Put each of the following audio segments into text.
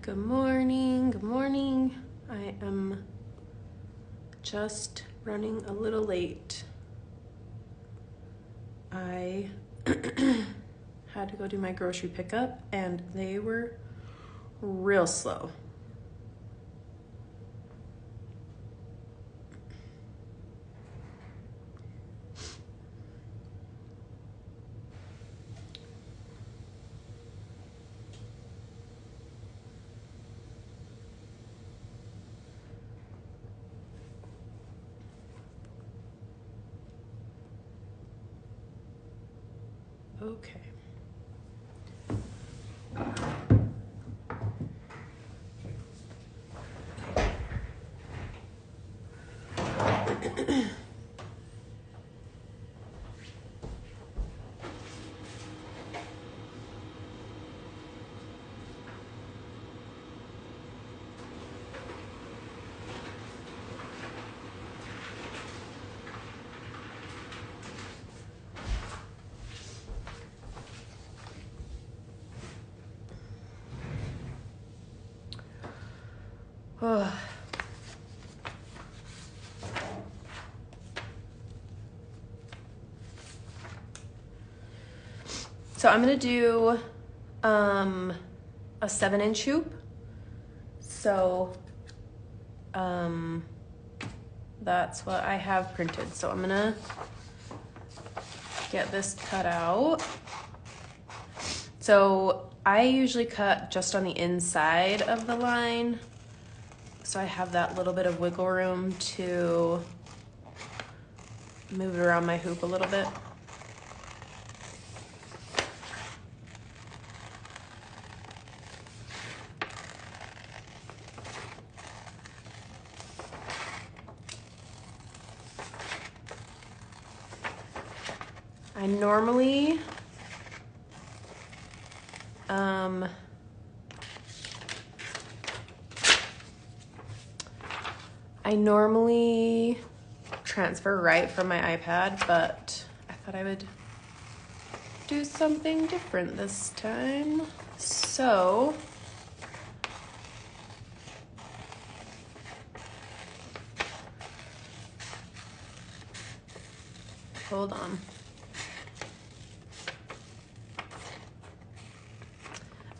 Good morning, good morning. I am just running a little late. I had to go do my grocery pickup and they were real slow. Okay. So I'm gonna do a 7-inch hoop. So that's what I have printed. So I'm gonna get this cut out. So I usually cut just on the inside of the line, so I have that little bit of wiggle room to move it around my hoop a little bit. I normally transfer right from my iPad, but I thought I would do something different this time. So hold on.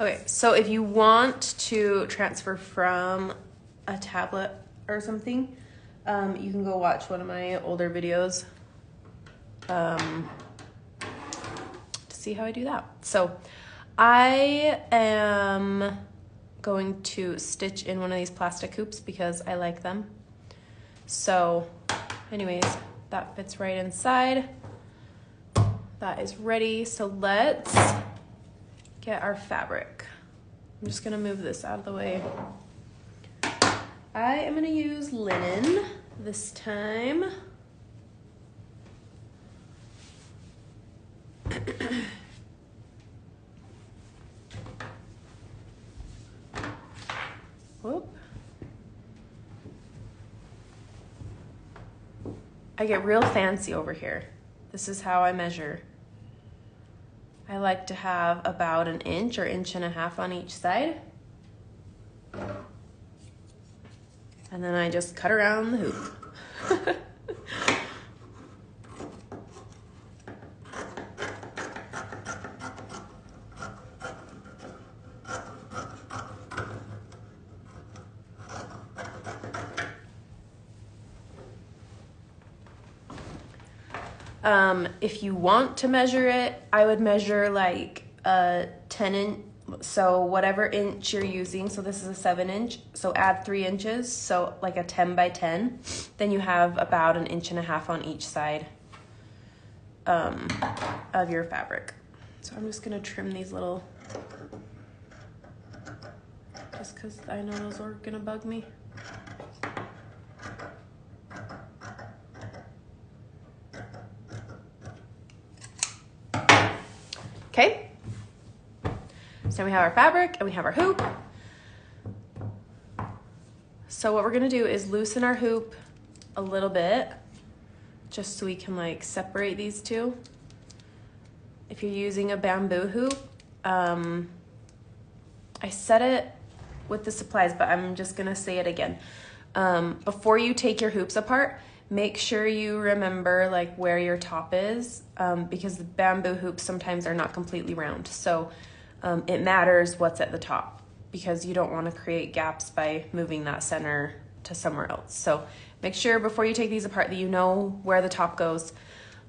Okay, so if you want to transfer from a tablet or something, you can go watch one of my older videos to see how I do that. So I am going to stitch in one of these plastic hoops because I like them. So anyways, that fits right inside. That is ready. So let's get our fabric. I'm just gonna move this out of the way. I am gonna use linen this time. Whoop. I get real fancy over here. This is how I measure. I like to have about 1 inch or 1.5 inches on each side. And then I just cut around the hoop. If you want to measure it, I would measure like a 10-inch, so whatever inch you're using. So this is a 7-inch, so add 3 inches, so like a 10 by 10. Then you have about 1.5 inches on each side of your fabric. So I'm just gonna trim these little, just because I know those are gonna bug me. Okay, so we have our fabric and we have our hoop. So what we're gonna do is loosen our hoop a little bit, just so we can like separate these two. If you're using a bamboo hoop, I set it with the supplies, but I'm just gonna say it again. Before you take your hoops apart, make sure you remember like where your top is, because the bamboo hoops sometimes are not completely round. So it matters what's at the top, because you don't want to create gaps by moving that center to somewhere else. So make sure before you take these apart that you know where the top goes,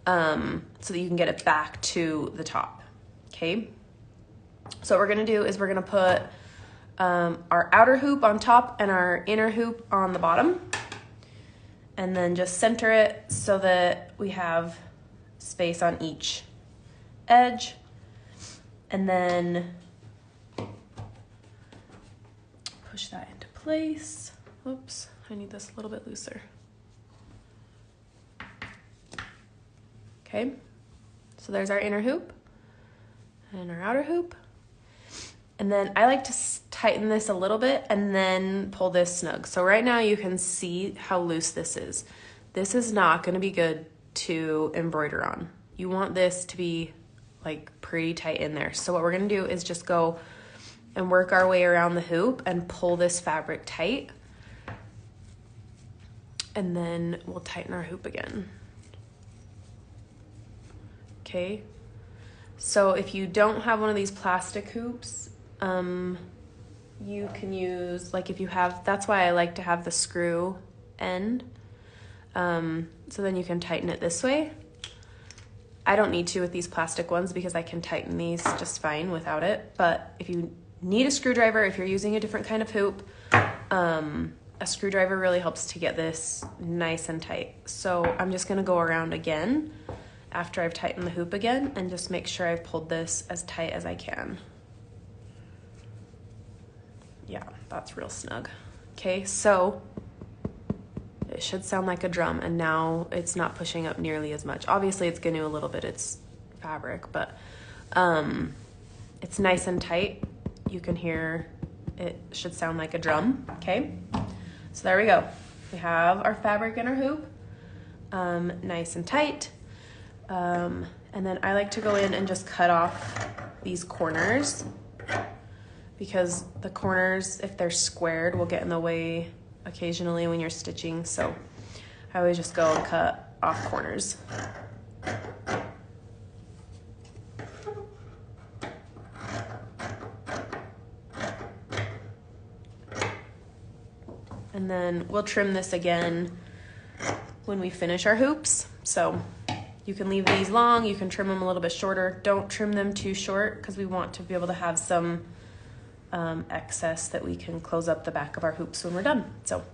so that you can get it back to the top. Okay. So what we're gonna do is we're gonna put our outer hoop on top and our inner hoop on the bottom, and then just center it so that we have space on each edge, and then push that into place. Oops, I need this a little bit looser. Okay, so there's our inner hoop and our outer hoop. And then I like to tighten this a little bit and then pull this snug. So right now you can see how loose this is. This is not gonna be good to embroider on. You want this to be like pretty tight in there. So what we're gonna do is just go and work our way around the hoop and pull this fabric tight. And then we'll tighten our hoop again. Okay. So if you don't have one of these plastic hoops, you can use, like if you have, that's why I like to have the screw end. So then you can tighten it this way. I don't need to with these plastic ones because I can tighten these just fine without it. But if you need a screwdriver, if you're using a different kind of hoop, a screwdriver really helps to get this nice and tight. So I'm just gonna go around again after I've tightened the hoop again and just make sure I've pulled this as tight as I can. Yeah, that's real snug. Okay, so it should sound like a drum, and now it's not pushing up nearly as much. Obviously it's gonna a little bit, it's fabric, but it's nice and tight. You can hear it should sound like a drum. Okay, so there we go. We have our fabric in our hoop, nice and tight. And then I like to go in and just cut off these corners, because the corners, if they're squared, will get in the way occasionally when you're stitching. So I always just go and cut off corners. And then we'll trim this again when we finish our hoops. So you can leave these long, you can trim them a little bit shorter. Don't trim them too short because we want to be able to have some excess that we can close up the back of our hoops when we're done. So,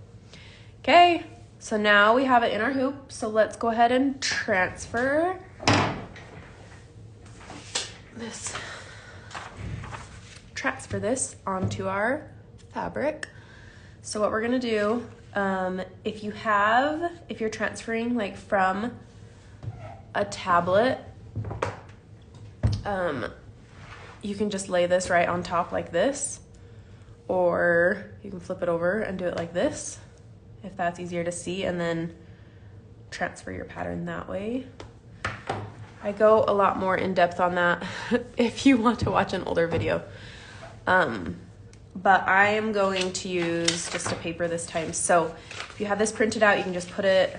okay, so now we have it in our hoop. So let's go ahead and transfer this onto our fabric. So what we're gonna do, if you're transferring like from a tablet, you can just lay this right on top like this, or you can flip it over and do it like this if that's easier to see, and then transfer your pattern that way. I go a lot more in depth on that if you want to watch an older video. But I am going to use just a paper this time. So if you have this printed out, you can just put it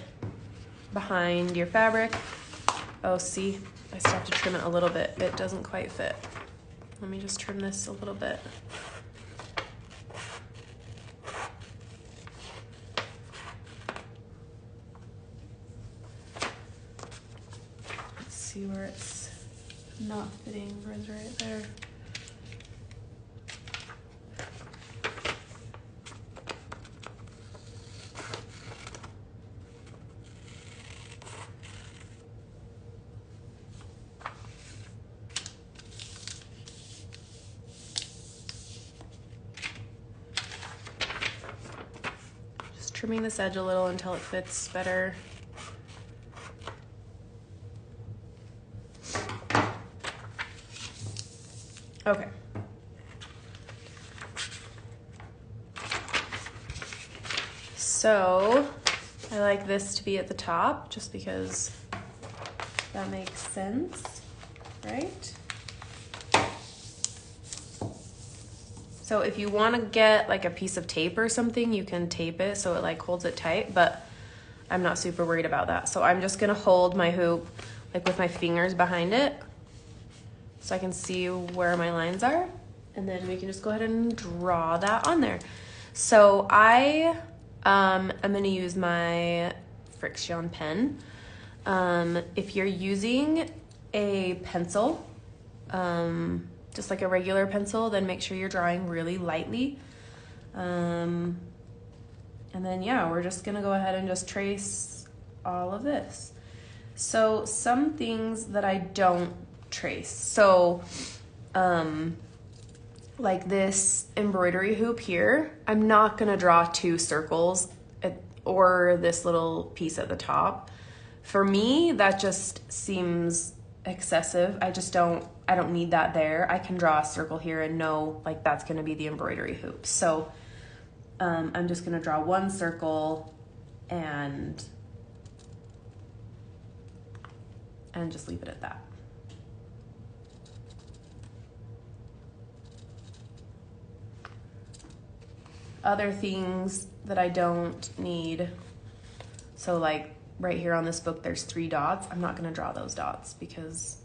behind your fabric. Oh, see, I still have to trim it a little bit. It doesn't quite fit. Let me just trim this a little bit. Let's see where it's not fitting. Where's right there? Trimming this edge a little until it fits better. Okay. So I like this to be at the top just because that makes sense, right? So if you want to get like a piece of tape or something, you can tape it so it like holds it tight, but I'm not super worried about that. So I'm just gonna hold my hoop like with my fingers behind it so I can see where my lines are, and then we can just go ahead and draw that on there. So I am gonna use my Friction pen. If you're using a pencil, just like a regular pencil, then make sure you're drawing really lightly. And then yeah, we're just gonna go ahead and just trace all of this. So some things that I don't trace. So like this embroidery hoop here, I'm not gonna draw 2 circles or this little piece at the top. For me, that just seems excessive. I don't need that there. I can draw a circle here and know like that's gonna be the embroidery hoop. So I'm just gonna draw 1 circle and just leave it at that. Other things that I don't need, so like right here on this book there's 3 dots. I'm not gonna draw those dots because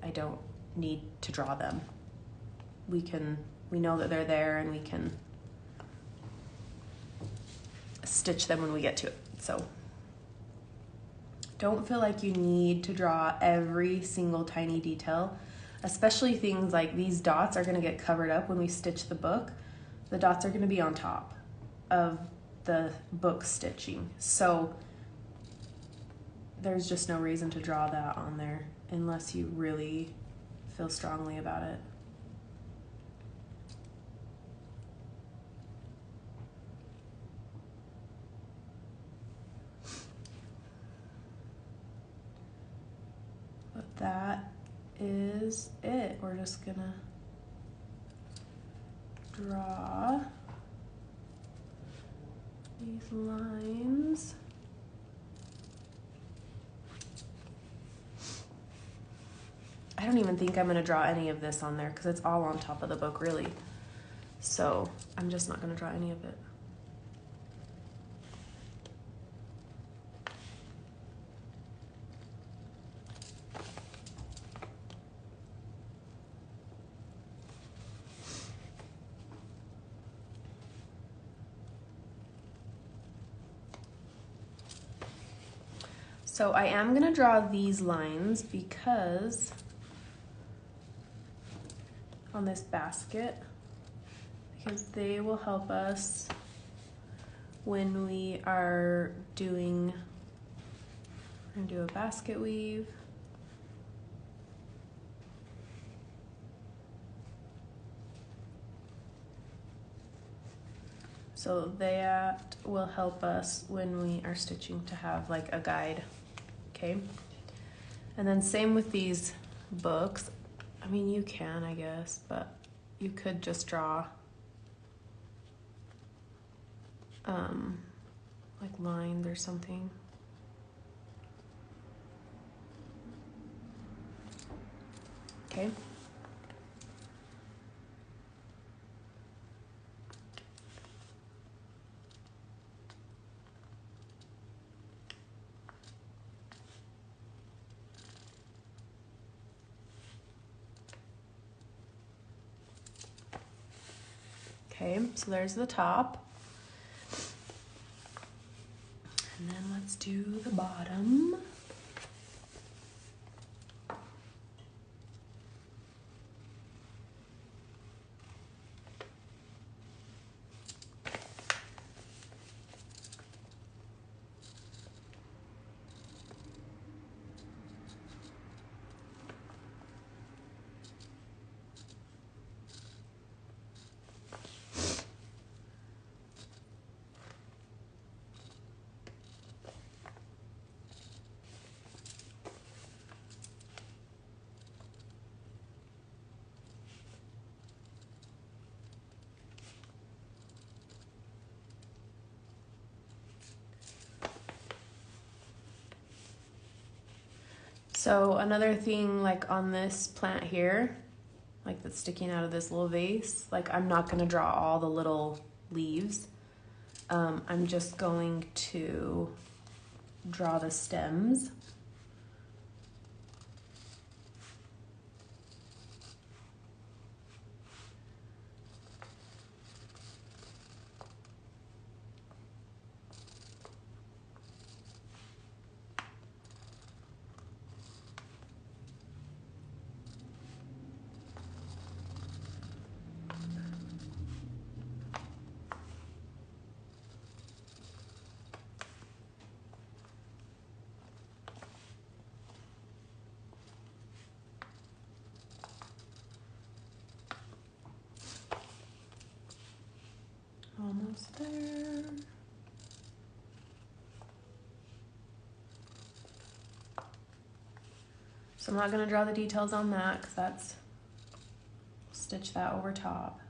I don't need to draw them. We know that they're there and we can stitch them when we get to it. So don't feel like you need to draw every single tiny detail, especially things like these dots are gonna get covered up when we stitch the book. The dots are gonna be on top of the book stitching. So there's just no reason to draw that on there unless you really feel strongly about it. But that is it. We're just gonna draw these lines. I don't even think I'm gonna draw any of this on there because it's all on top of the book really. So I'm just not gonna draw any of it. So I am gonna draw these lines because on this basket, because they will help us when we are doing, we're gonna do a basket weave. So that will help us when we are stitching to have like a guide, okay? And then same with these books. I mean, you can, I guess, but you could just draw like lines or something. Okay. Okay, so there's the top. And then let's do the bottom. So another thing like on this plant here, like that's sticking out of this little vase. Like I'm not gonna draw all the little leaves. I'm just going to draw the stems. Almost there. So I'm not going to draw the details on that because that's, stitch that over top.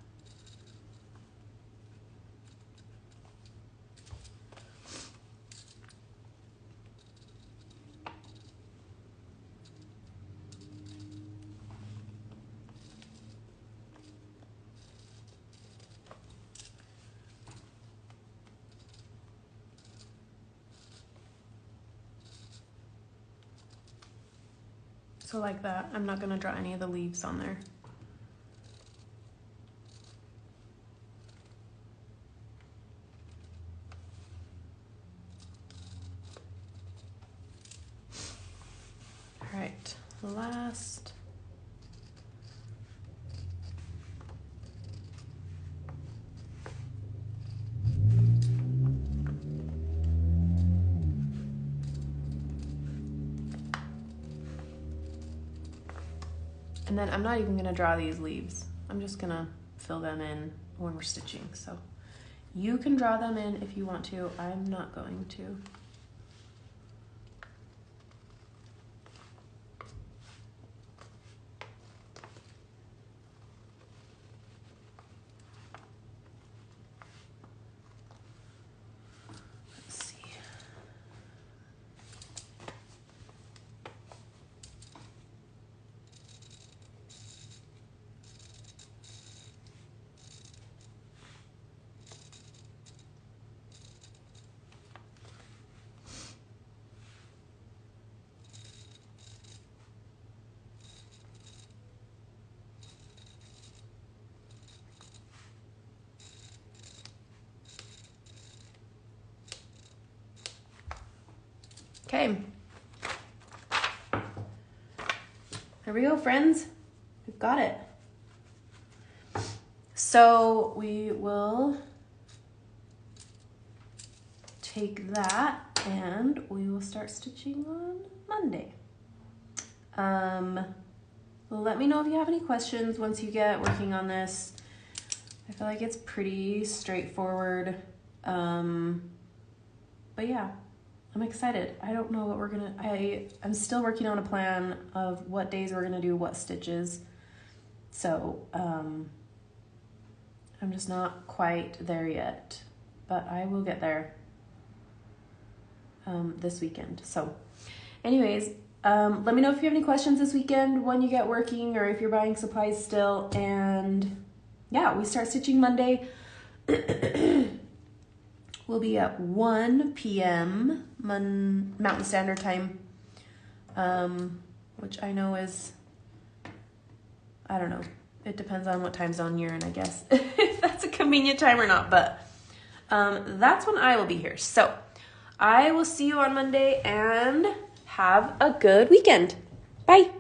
So like that, I'm not gonna draw any of the leaves on there. All right, last. And then I'm not even gonna draw these leaves. I'm just gonna fill them in when we're stitching. So you can draw them in if you want to. I'm not going to. Let's see. Okay. There we go, friends. We've got it. So we will take that and we will start stitching on Monday. Let me know if you have any questions once you get working on this. I feel like it's pretty straightforward. But yeah, I'm excited. I don't know what we're gonna, I'm still working on a plan of what days we're gonna do what stitches. So, I'm just not quite there yet, but I will get there this weekend. So anyways, let me know if you have any questions this weekend when you get working or if you're buying supplies still. And yeah, we start stitching Monday. We'll be at 1 p.m. Mountain Standard Time, which I know is, I don't know. It depends on what time zone you're in, I guess, if that's a convenient time or not. But that's when I will be here. So I will see you on Monday and have a good weekend. Bye.